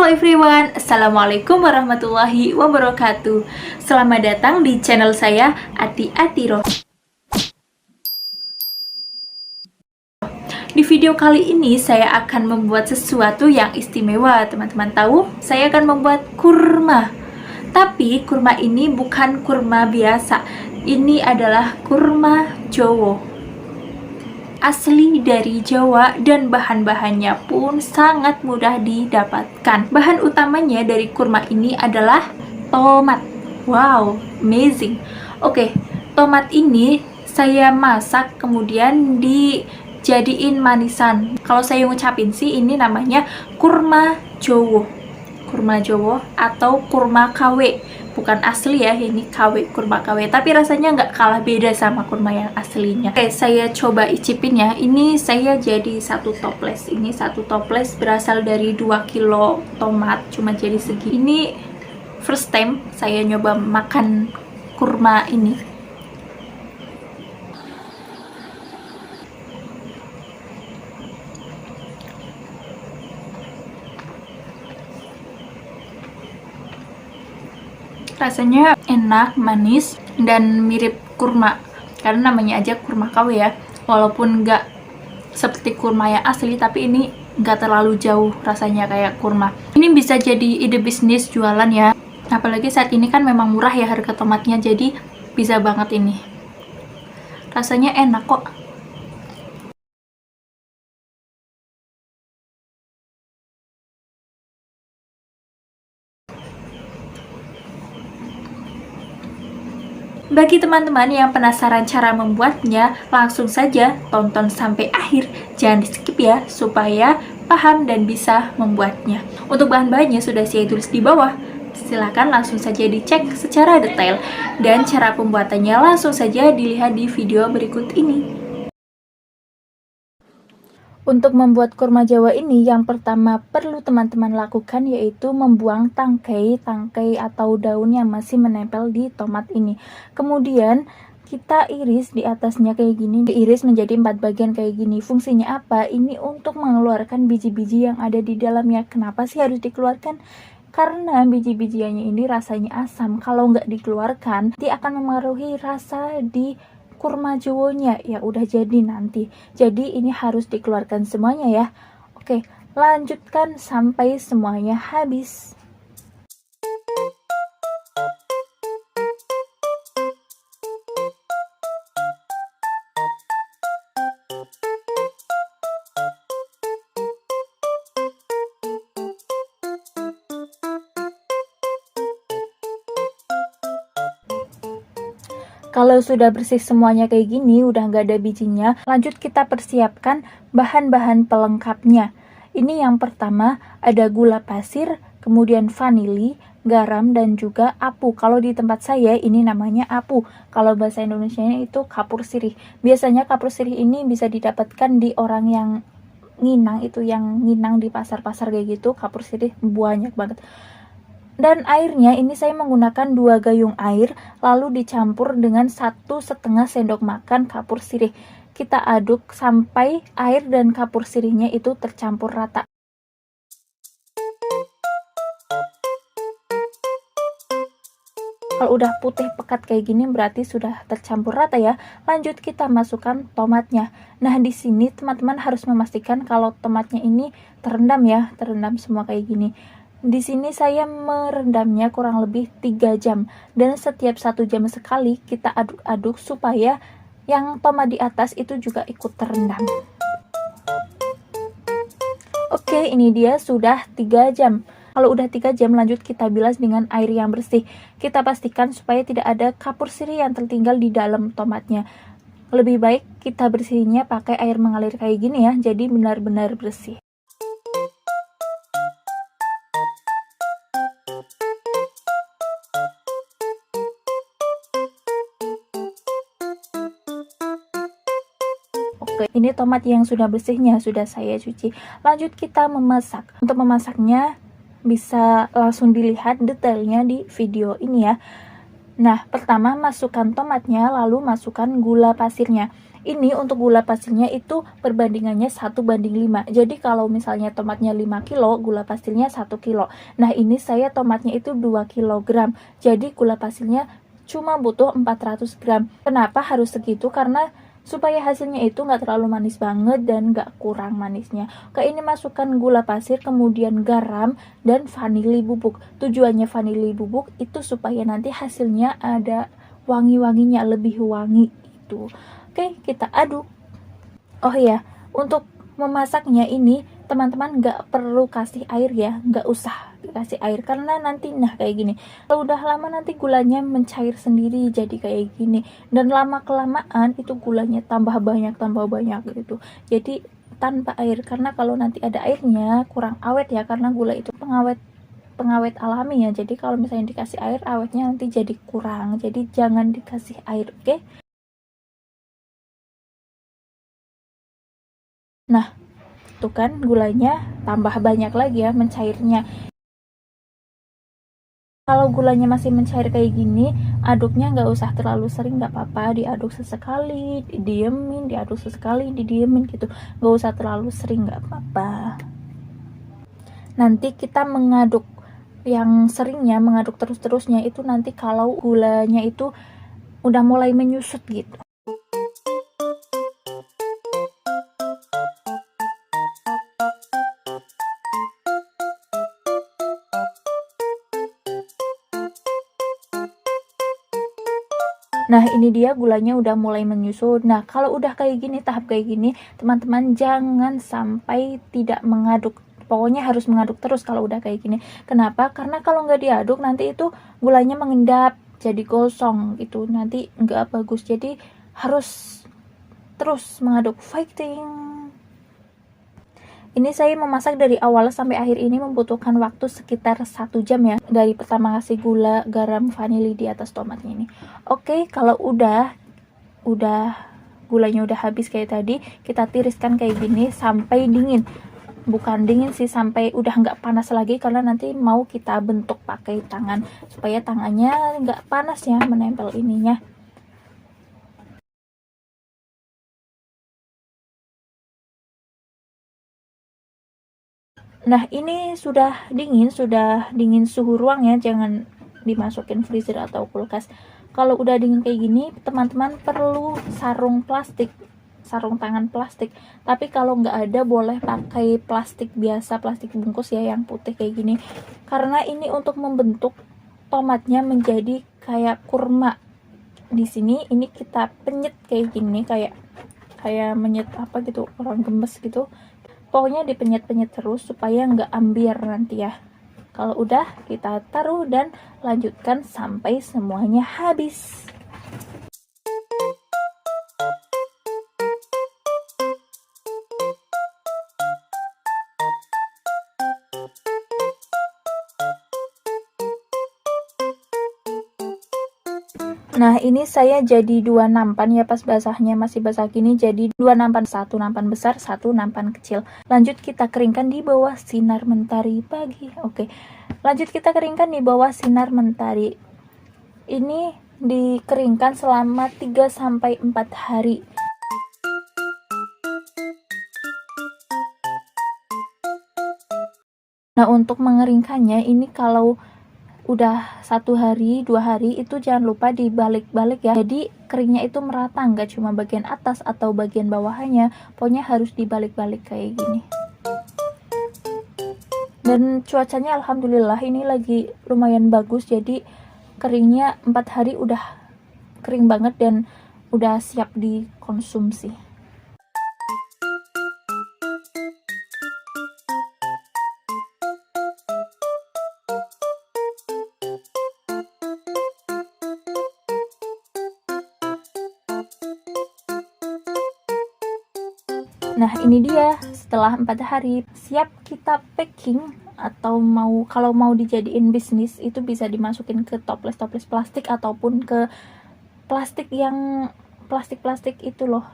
everyone, Assalamualaikum warahmatullahi wabarakatuh. Selamat datang di channel saya, Ati Atiro. Di video kali ini saya akan membuat sesuatu yang istimewa. Teman-teman tahu, saya akan membuat kurma. Tapi kurma ini bukan kurma biasa. Ini adalah kurma Jowo. Asli dari Jawa dan bahan-bahannya pun sangat mudah didapatkan. Bahan utamanya dari kurma ini adalah tomat. Wow, amazing. Oke, tomat ini saya masak kemudian dijadiin manisan. Kalau saya ngucapin sih ini namanya kurma Jowo. Kurma Jowo atau kurma KW. Bukan asli ya, ini KW, kurma KW, tapi rasanya nggak kalah beda sama kurma yang aslinya. Oke, saya coba icipin ya. Ini saya jadi satu toples. Ini satu toples berasal dari 2 kilo tomat, cuma jadi segi. Ini first time saya nyoba makan kurma ini. Rasanya enak, manis, dan mirip kurma karena namanya aja kurma KW ya. Walaupun nggak seperti kurma yang asli, tapi ini nggak terlalu jauh rasanya kayak kurma. Ini bisa jadi ide bisnis jualan ya, apalagi saat ini kan memang murah ya harga tomatnya, jadi bisa banget ini. Rasanya enak kok. Bagi teman-teman yang penasaran cara membuatnya, langsung saja tonton sampai akhir. Jangan di-skip ya, supaya paham dan bisa membuatnya. Untuk bahan-bahannya sudah saya tulis di bawah. Silahkan langsung saja dicek secara detail. Dan cara pembuatannya langsung saja dilihat di video berikut ini. Untuk membuat kurma Jawa ini, yang pertama perlu teman-teman lakukan yaitu membuang tangkai atau daun yang masih menempel di tomat ini. Kemudian kita iris di atasnya kayak gini, diiris menjadi 4 bagian kayak gini. Fungsinya apa? Ini untuk mengeluarkan biji-biji yang ada di dalamnya. Kenapa sih harus dikeluarkan? Karena biji-bijiannya ini rasanya asam. Kalau nggak dikeluarkan, dia akan memengaruhi rasa di kurma Jowonya yang udah jadi nanti. Jadi ini harus dikeluarkan semuanya ya. Oke, lanjutkan sampai semuanya habis. Kalau sudah bersih semuanya kayak gini, udah nggak ada bijinya, lanjut kita persiapkan bahan-bahan pelengkapnya. Ini yang pertama ada gula pasir, kemudian vanili, garam, dan juga apu. Kalau di tempat saya ini namanya apu. Kalau bahasa Indonesianya itu kapur sirih. Biasanya kapur sirih ini bisa didapatkan di orang yang nginang, itu yang nginang di pasar-pasar kayak gitu. Kapur sirih banyak banget. Dan airnya ini saya menggunakan 2 gayung air, lalu dicampur dengan 1,5 sendok makan kapur sirih. Kita aduk sampai air dan kapur sirihnya itu tercampur rata. Kalau udah putih pekat kayak gini berarti sudah tercampur rata ya. Lanjut kita masukkan tomatnya. Nah, di sini teman-teman harus memastikan kalau tomatnya ini terendam ya, terendam semua kayak gini. Di sini saya merendamnya kurang lebih 3 jam, dan setiap 1 jam sekali kita aduk-aduk supaya yang tomat di atas itu juga ikut terendam. Oke, ini dia sudah 3 jam. Kalau udah 3 jam, lanjut kita bilas dengan air yang bersih. Kita pastikan supaya tidak ada kapur sirih yang tertinggal di dalam tomatnya. Lebih baik kita bersihinnya pakai air mengalir kayak gini ya, jadi benar-benar bersih. Oke, ini tomat yang sudah bersihnya sudah saya cuci. Lanjut kita memasak. Untuk memasaknya bisa langsung dilihat detailnya di video ini ya. Nah, pertama masukkan tomatnya, lalu masukkan gula pasirnya. Ini untuk gula pasirnya itu perbandingannya 1:5. Jadi kalau misalnya tomatnya 5 kilo, gula pasirnya 1 kilo. Nah, ini saya tomatnya itu 2 kilogram. Jadi gula pasirnya cuma butuh 400 gram. Kenapa harus segitu? Karena supaya hasilnya itu nggak terlalu manis banget dan nggak kurang manisnya. Oke, ini masukkan gula pasir, kemudian garam dan vanili bubuk. Tujuannya vanili bubuk itu supaya nanti hasilnya ada wangi-wanginya, lebih wangi itu. Oke, kita aduk. Oh iya, untuk memasaknya ini teman-teman nggak perlu kasih air ya, nggak usah kasih air karena nanti nah kayak gini. Kalau udah lama nanti gulanya mencair sendiri jadi kayak gini, dan lama kelamaan itu gulanya tambah banyak gitu. Jadi tanpa air, karena kalau nanti ada airnya kurang awet ya, karena gula itu pengawet alami ya. Jadi kalau misalnya dikasih air, awetnya nanti jadi kurang. Jadi jangan dikasih air, oke? Nah, tuh kan gulanya tambah banyak lagi ya mencairnya. Kalau gulanya masih mencair kayak gini, aduknya nggak usah terlalu sering, nggak apa-apa, diaduk sesekali, didiemin, diaduk sesekali, didiemin gitu. Nggak usah terlalu sering, nggak apa-apa. Nanti kita mengaduk yang seringnya, mengaduk terus-terusnya itu nanti kalau gulanya itu udah mulai menyusut gitu. Nah, ini dia gulanya udah mulai menyusut. Nah, kalau udah kayak gini, tahap kayak gini, teman-teman jangan sampai tidak mengaduk. Pokoknya harus mengaduk terus kalau udah kayak gini. Kenapa? Karena kalau nggak diaduk nanti itu gulanya mengendap, jadi gosong gitu. Nanti nggak bagus. Jadi harus terus mengaduk, fighting. Ini saya memasak dari awal sampai akhir ini membutuhkan waktu sekitar 1 jam ya. Dari pertama kasih gula, garam, vanili di atas tomatnya ini. Oke, kalau udah gulanya udah habis kayak tadi, kita tiriskan kayak gini sampai dingin. Bukan dingin sih, sampai udah nggak panas lagi, karena nanti mau kita bentuk pakai tangan supaya tangannya nggak panas ya menempel ininya. Nah, ini sudah dingin suhu ruang ya, jangan dimasukin freezer atau kulkas. Kalau udah dingin kayak gini, teman-teman perlu sarung tangan plastik. Tapi kalau nggak ada, boleh pakai plastik biasa, plastik bungkus ya, yang putih kayak gini. Karena ini untuk membentuk tomatnya menjadi kayak kurma. Di sini ini kita penyet kayak gini, kayak menyet apa gitu, orang gemes gitu. Pokoknya dipenyet-penyet terus supaya nggak ambiar nanti ya. Kalau udah, kita taruh dan lanjutkan sampai semuanya habis. Nah, ini saya jadi 2 nampan ya, pas basahnya masih basah gini, jadi 2 nampan, 1 nampan besar, 1 nampan kecil. Lanjut kita keringkan di bawah sinar mentari pagi. Oke, lanjut kita keringkan di bawah sinar mentari. Ini dikeringkan selama 3-4 hari. Nah, untuk mengeringkannya ini kalau udah 1 hari 2 hari itu jangan lupa dibalik-balik ya, jadi keringnya itu merata, nggak cuma bagian atas atau bagian bawahnya, pokoknya harus dibalik-balik kayak gini. Dan cuacanya alhamdulillah ini lagi lumayan bagus, jadi keringnya 4 hari udah kering banget dan udah siap dikonsumsi. Nah, ini dia setelah 4 hari siap kita packing, atau kalau mau dijadiin bisnis itu bisa dimasukin ke toples plastik ataupun ke plastik yang plastik itu loh,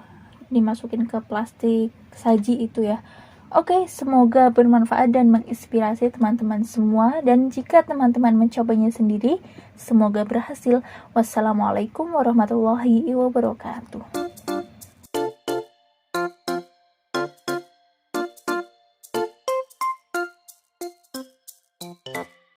dimasukin ke plastik saji itu ya. Oke, semoga bermanfaat dan menginspirasi teman-teman semua, dan jika teman-teman mencobanya sendiri, semoga berhasil. Wassalamualaikum warahmatullahi wabarakatuh.